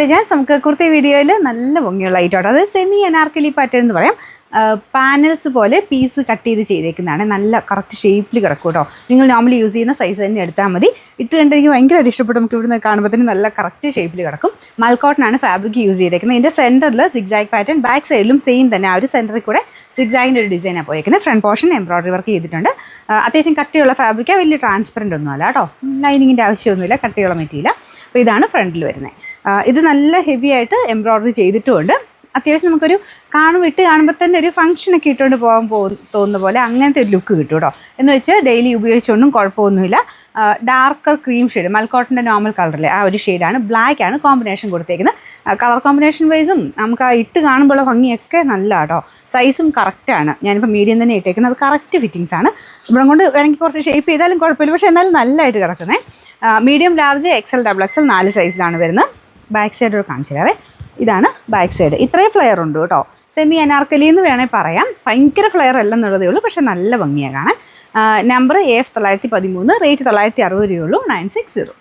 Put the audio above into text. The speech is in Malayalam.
കഴിഞ്ഞാൽ നമുക്ക് കുർത്തി വീഡിയോയിൽ നല്ല ഭംഗിയുള്ള ഐറ്റമാണ്. അത് സെമി അനാർക്കലി പാറ്റേൺ എന്ന് പറയാം. പാനൽസ് പോലെ പീസ് കട്ട് ചെയ്തേക്കുന്നതാണ്. നല്ല കറക്റ്റ് ഷേപ്പിൽ കിടക്കും കേട്ടോ. നിങ്ങൾ നോർമലി യൂസ് ചെയ്യുന്ന സൈസ് തന്നെ എടുത്താൽ മതി. ഇട്ട് കണ്ട് എനിക്ക് ഭയങ്കരമായിട്ട് ഇഷ്ടപ്പെട്ടു. നമുക്ക് ഇവിടുന്ന് കാണുമ്പോഴത്തേന് നല്ല കറക്റ്റ് ഷേപ്പിൽ കിടക്കും. മൽക്കോട്ടനാണ് ഫാബ്രിക് യൂസ് ചെയ്തേക്കുന്നത്. ഇതിൻ്റെ സെൻറ്ററിൽ സിഗ്സാഗ് പാറ്റേൺ, ബാക്ക് സൈഡിലും സെയിം തന്നെ. ആ ഒരു സെൻറ്ററിൽ കൂടെ സിഗ്സാഗിൻ്റെ ഒരു ഡിസൈനാണ് പോയേക്കുന്നത്. ഫ്രണ്ട് പോർഷൻ എംബ്രോയ്ഡറി വർക്ക് ചെയ്തിട്ടുണ്ട്. അത്യാവശ്യം കട്ടിയുള്ള ഫാബ്രിക്കാണ്, വലിയ ട്രാൻസ്പെറൻ്റ് ഒന്നും അല്ല കേട്ടോ. ലൈനിങ്ങിൻ്റെ ആവശ്യമൊന്നുമില്ല, കട്ടിയുള്ള മെറ്റീരിയൽ. അപ്പോൾ ഇതാണ് ഫ്രണ്ടിൽ വരുന്നത്. ഇത് നല്ല ഹെവി ആയിട്ട് എംബ്രോയ്ഡറി ചെയ്തിട്ടുമുണ്ട്. അത്യാവശ്യം നമുക്കൊരു കാണുമ്പോൾ തന്നെ ഒരു ഫംഗ്ഷനൊക്കെ ഇട്ടുകൊണ്ട് തോന്നുന്ന പോലെ അങ്ങനത്തെ ഒരു ലുക്ക് കിട്ടും കേട്ടോ. എന്ന് വെച്ചാൽ ഡെയിലി ഉപയോഗിച്ചുകൊണ്ടും കുഴപ്പമൊന്നുമില്ല. ഡാർക്കർ ക്രീം ഷെയ്ഡ്, മൽക്കോട്ടൻ്റെ നോർമൽ കളറിലെ ആ ഒരു ഷെയ്ഡാണ്. ബ്ലാക്കാണ് കോമ്പിനേഷൻ കൊടുത്തേക്കുന്നത്. കളർ കോമ്പിനേഷൻ വൈസും നമുക്ക് ആ ഇട്ട് കാണുമ്പോഴുള്ള ഭംഗിയൊക്കെ നല്ല കേട്ടോ. സൈസും കറക്റ്റാണ്. ഞാനിപ്പോൾ മീഡിയം തന്നെ ഇട്ടേക്കുന്നത്. അത് കറക്റ്റ് ഫിറ്റിങ്സ് ആണ്. ഇവിടെ കൊണ്ട് വേണമെങ്കിൽ കുറച്ച് ഷേപ്പ് ചെയ്താലും കുഴപ്പമില്ല, പക്ഷേ എന്നാലും നല്ലതായിട്ട് കിടക്കുന്നത്. മീഡിയം, ലാർജ്, XL, XXL 4 സൈസിലാണ് വരുന്നത്. ബാക്ക് സൈഡ് ഒരു കാണിച്ചു തരാവേ. ഇതാണ് ബാക്ക് സൈഡ്. ഇത്രയും ഫ്ലെയർ ഉണ്ട് കേട്ടോ. സെമി അനാർക്കലി എന്ന് വേണമെങ്കിൽ പറയാം. ഭയങ്കര ഫ്ലെയർ അല്ലെന്നുള്ളതേ ഉള്ളൂ, പക്ഷേ നല്ല ഭംഗിയാണ് കാണാൻ. നമ്പർ AF 913, റേറ്റ് 960 രൂപയുള്ളൂ. 960.